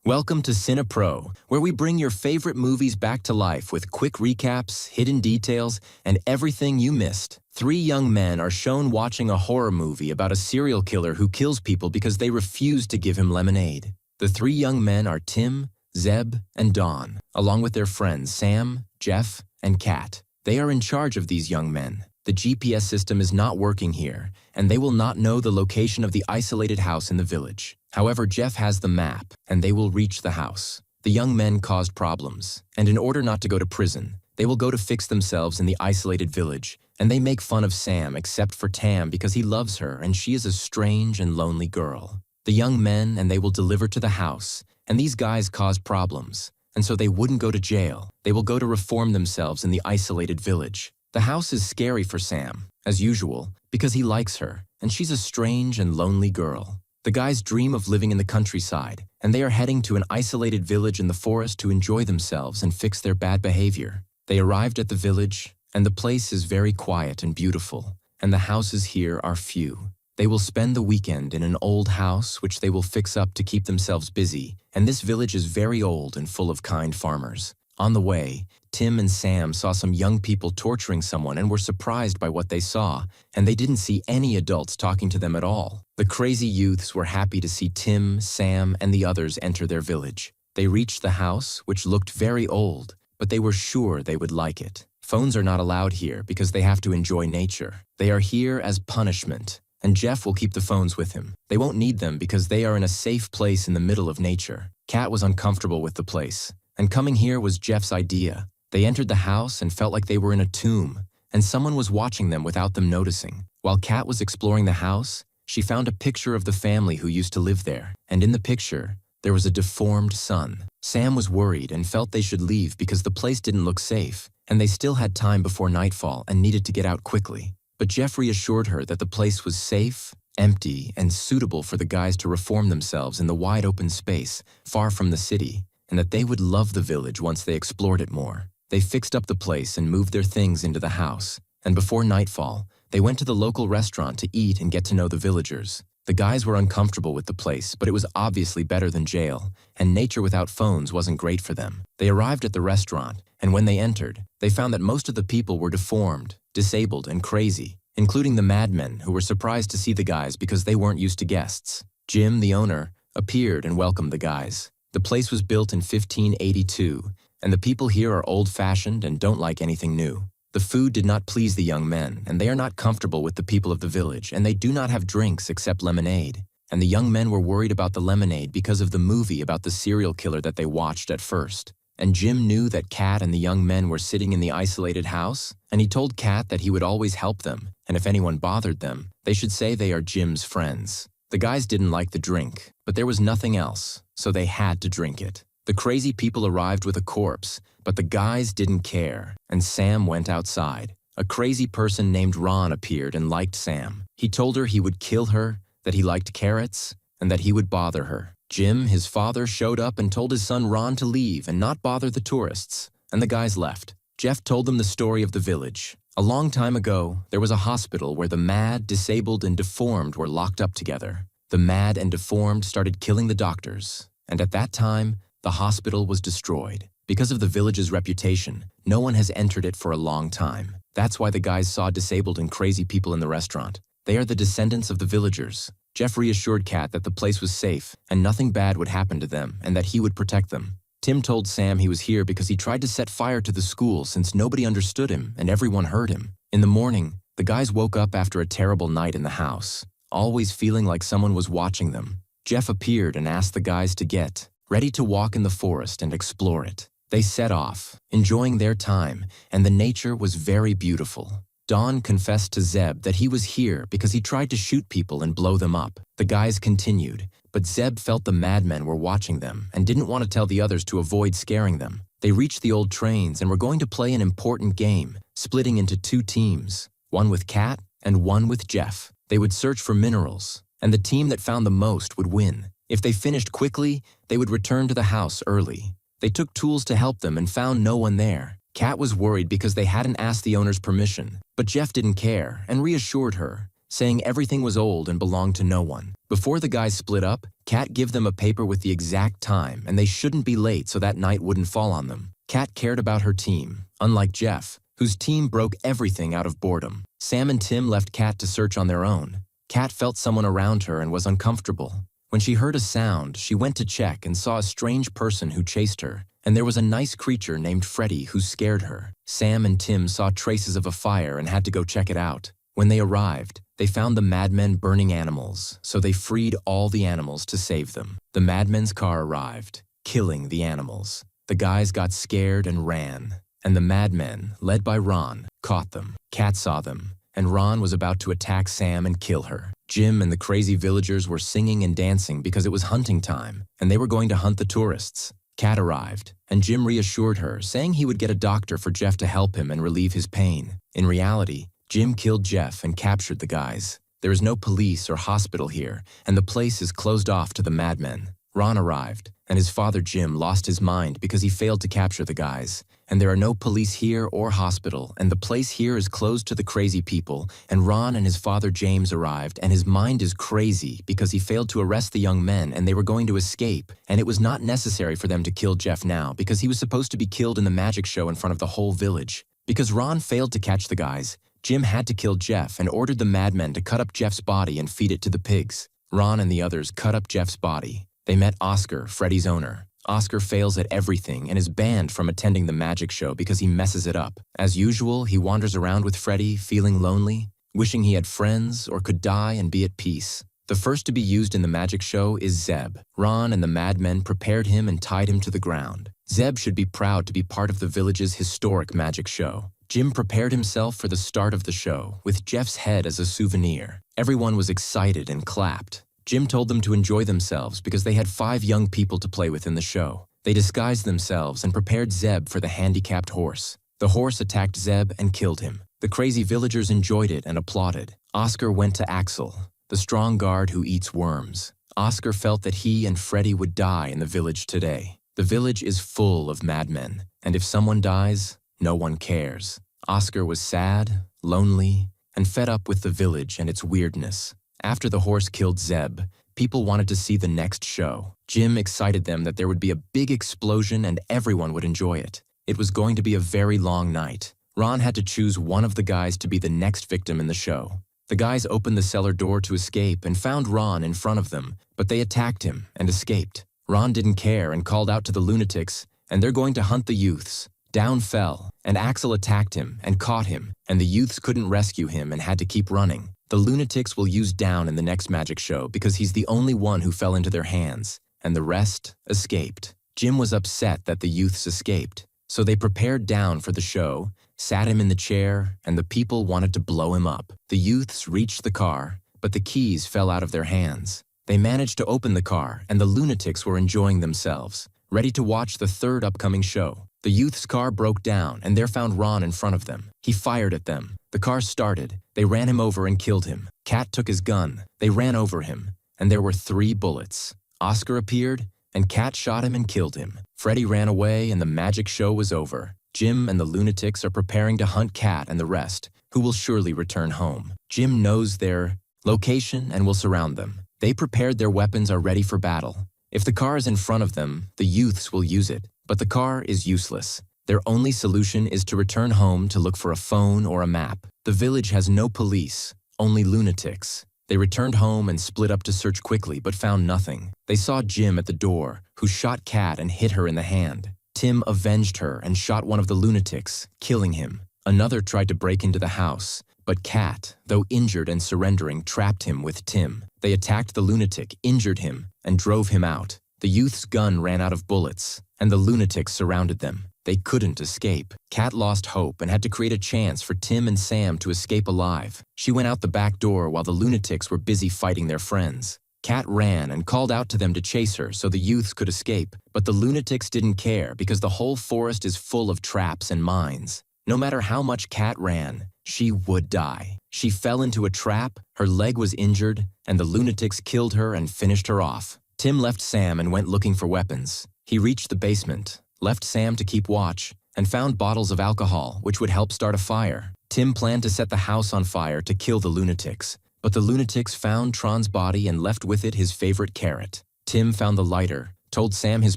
Welcome to CinePro, where we bring your favorite movies back to life with quick recaps, hidden details, and everything you missed. Three young men are shown watching a horror movie about a serial killer who kills people because they refuse to give him lemonade. The three young men are Tim, Zeb, and Don, along with their friends Sam, Jeff, and Kat. They are in charge of these young men. The GPS system is not working here, and they will not know the location of the isolated house in the village. However, Jeff has the map, and they will reach the house. The young men caused problems, and in order not to go to prison, they will go to fix themselves in the isolated village, and they make fun of Sam except for Tam because he loves her and she is a strange and lonely girl. The young men and they will deliver to the house, and these guys caused problems, and so they wouldn't go to jail. They will go to reform themselves in the isolated village. The house is scary for Sam, as usual, because he likes her, and she's a strange and lonely girl. The guys dream of living in the countryside, and they are heading to an isolated village in the forest to enjoy themselves and fix their bad behavior. They arrived at the village, and the place is very quiet and beautiful, and the houses here are few. They will spend the weekend in an old house which they will fix up to keep themselves busy, and this village is very old and full of kind farmers. On the way, Tim and Sam saw some young people torturing someone and were surprised by what they saw, and they didn't see any adults talking to them at all. The crazy youths were happy to see Tim, Sam, and the others enter their village. They reached the house, which looked very old, but they were sure they would like it. Phones are not allowed here because they have to enjoy nature. They are here as punishment, and Jeff will keep the phones with him. They won't need them because they are in a safe place in the middle of nature. Kat was uncomfortable with the place, and coming here was Jeff's idea. They entered the house and felt like they were in a tomb, and someone was watching them without them noticing. While Kat was exploring the house, she found a picture of the family who used to live there, and in the picture, there was a deformed son. Sam was worried and felt they should leave because the place didn't look safe, and they still had time before nightfall and needed to get out quickly. But Jeff reassured her that the place was safe, empty, and suitable for the guys to reform themselves in the wide open space, far from the city, and that they would love the village once they explored it more. They fixed up the place and moved their things into the house, and before nightfall, they went to the local restaurant to eat and get to know the villagers. The guys were uncomfortable with the place, but it was obviously better than jail, and nature without phones wasn't great for them. They arrived at the restaurant, and when they entered, they found that most of the people were deformed, disabled, and crazy, including the madmen who were surprised to see the guys because they weren't used to guests. Jim, the owner, appeared and welcomed the guys. The place was built in 1582, and the people here are old-fashioned and don't like anything new. The food did not please the young men, and they are not comfortable with the people of the village, and they do not have drinks except lemonade. And the young men were worried about the lemonade because of the movie about the serial killer that they watched at first. And Jim knew that Kat and the young men were sitting in the isolated house, and he told Kat that he would always help them, and if anyone bothered them, they should say they are Jim's friends. The guys didn't like the drink, but there was nothing else, so they had to drink it. The crazy people arrived with a corpse, but the guys didn't care, and Sam went outside. A crazy person named Ron appeared and liked Sam. He told her he would kill her, that he liked carrots, and that he would bother her. Jim, his father, showed up and told his son Ron to leave and not bother the tourists, and the guys left. Jeff told them the story of the village. A long time ago, there was a hospital where the mad, disabled, and deformed were locked up together. The mad and deformed started killing the doctors, and at that time, the hospital was destroyed. Because of the village's reputation, no one has entered it for a long time. That's why the guys saw disabled and crazy people in the restaurant. They are the descendants of the villagers. Jeff reassured Kat that the place was safe and nothing bad would happen to them and that he would protect them. Tim told Sam he was here because he tried to set fire to the school since nobody understood him and everyone heard him. In the morning, the guys woke up after a terrible night in the house, always feeling like someone was watching them. Jeff appeared and asked the guys to get ready to walk in the forest and explore it. They set off, enjoying their time, and the nature was very beautiful. Don confessed to Zeb that he was here because he tried to shoot people and blow them up. The guys continued, but Zeb felt the madmen were watching them and didn't want to tell the others to avoid scaring them. They reached the old trains and were going to play an important game, splitting into two teams, one with Kat and one with Jeff. They would search for minerals, and the team that found the most would win. If they finished quickly, they would return to the house early. They took tools to help them and found no one there. Kat was worried because they hadn't asked the owner's permission, but Jeff didn't care and reassured her, saying everything was old and belonged to no one. Before the guys split up, Kat gave them a paper with the exact time and they shouldn't be late so that night wouldn't fall on them. Kat cared about her team, unlike Jeff, whose team broke everything out of boredom. Sam and Tim left Kat to search on their own. Kat felt someone around her and was uncomfortable. When she heard a sound, she went to check and saw a strange person who chased her, and there was a nice creature named Freddy who scared her. Sam and Tim saw traces of a fire and had to go check it out. When they arrived, they found the madmen burning animals, so they freed all the animals to save them. The madmen's car arrived, killing the animals. The guys got scared and ran, and the madmen, led by Ron, caught them. Kat saw them, and Ron was about to attack Sam and kill her. Jim and the crazy villagers were singing and dancing because it was hunting time, and they were going to hunt the tourists. Kat arrived, and Jim reassured her, saying he would get a doctor for Jeff to help him and relieve his pain. In reality, Jim killed Jeff and captured the guys. There is no police or hospital here, and the place is closed off to the madmen. Ron arrived, and his father Jim lost his mind because he failed to capture the guys. And there are no police here or hospital, and the place here is closed to the crazy people, and Ron and his father James arrived, and his mind is crazy because he failed to arrest the young men and they were going to escape, and it was not necessary for them to kill Jeff now because he was supposed to be killed in the magic show in front of the whole village. Because Ron failed to catch the guys, Jim had to kill Jeff and ordered the madmen to cut up Jeff's body and feed it to the pigs. Ron and the others cut up Jeff's body. They met Oscar, Freddy's owner. Oscar fails at everything and is banned from attending the magic show because he messes it up. As usual, he wanders around with Freddy, feeling lonely, wishing he had friends or could die and be at peace. The first to be used in the magic show is Zeb. Ron and the madmen prepared him and tied him to the ground. Zeb should be proud to be part of the village's historic magic show. Jim prepared himself for the start of the show, with Jeff's head as a souvenir. Everyone was excited and clapped. Jim told them to enjoy themselves because they had 5 young people to play with in the show. They disguised themselves and prepared Zeb for the handicapped horse. The horse attacked Zeb and killed him. The crazy villagers enjoyed it and applauded. Oscar went to Axel, the strong guard who eats worms. Oscar felt that he and Freddy would die in the village today. The village is full of madmen, and if someone dies, no one cares. Oscar was sad, lonely, and fed up with the village and its weirdness. After the horse killed Zeb, people wanted to see the next show. Jim excited them that there would be a big explosion and everyone would enjoy it. It was going to be a very long night. Ron had to choose one of the guys to be the next victim in the show. The guys opened the cellar door to escape and found Ron in front of them, but they attacked him and escaped. Ron didn't care and called out to the lunatics, and they're going to hunt the youths. Down fell, and Axel attacked him and caught him, and the youths couldn't rescue him and had to keep running. The lunatics will use Down in the next magic show because he's the only one who fell into their hands, and the rest escaped. Jim was upset that the youths escaped, so they prepared Down for the show, sat him in the chair, and the people wanted to blow him up. The youths reached the car, but the keys fell out of their hands. They managed to open the car, and the lunatics were enjoying themselves, ready to watch the third upcoming show. The youth's car broke down, and there found Ron in front of them. He fired at them. The car started. They ran him over and killed him. Kat took his gun. They ran over him, and there were 3 bullets. Oscar appeared, and Kat shot him and killed him. Freddy ran away, and the magic show was over. Jim and the lunatics are preparing to hunt Kat and the rest, who will surely return home. Jim knows their location and will surround them. They prepared their weapons, are ready for battle. If the car is in front of them, the youths will use it. But the car is useless. Their only solution is to return home to look for a phone or a map. The village has no police, only lunatics. They returned home and split up to search quickly but found nothing. They saw Jim at the door, who shot Kat and hit her in the hand. Tim avenged her and shot one of the lunatics, killing him. Another tried to break into the house, but Kat, though injured and surrendering, trapped him with Tim. They attacked the lunatic, injured him, and drove him out. The youth's gun ran out of bullets, and the lunatics surrounded them. They couldn't escape. Kat lost hope and had to create a chance for Tim and Sam to escape alive. She went out the back door while the lunatics were busy fighting their friends. Kat ran and called out to them to chase her so the youths could escape, but the lunatics didn't care because the whole forest is full of traps and mines. No matter how much Kat ran, she would die. She fell into a trap, her leg was injured, and the lunatics killed her and finished her off. Tim left Sam and went looking for weapons. He reached the basement, left Sam to keep watch, and found bottles of alcohol, which would help start a fire. Tim planned to set the house on fire to kill the lunatics, But the lunatics found Tron's body and left with it his favorite carrot. Tim found the lighter, told Sam his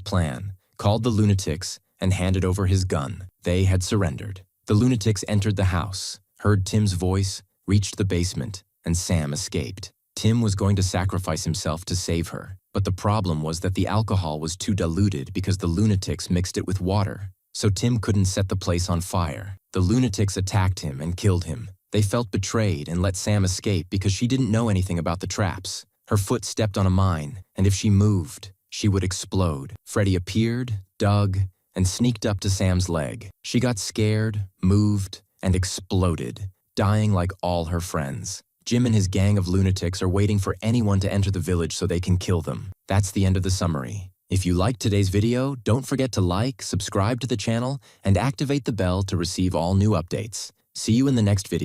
plan, called the lunatics, and handed over his gun. They had surrendered. The lunatics entered the house, heard Tim's voice, reached the basement, and Sam escaped. Tim was going to sacrifice himself to save her, but the problem was that the alcohol was too diluted because the lunatics mixed it with water, so Tim couldn't set the place on fire. The lunatics attacked him and killed him. They felt betrayed and let Sam escape because she didn't know anything about the traps. Her foot stepped on a mine, and if she moved, she would explode. Freddy appeared, dug, and sneaked up to Sam's leg. She got scared, moved, and exploded, dying like all her friends. Jim and his gang of lunatics are waiting for anyone to enter the village so they can kill them. That's the end of the summary. If you liked today's video, don't forget to like, subscribe to the channel, and activate the bell to receive all new updates. See you in the next video.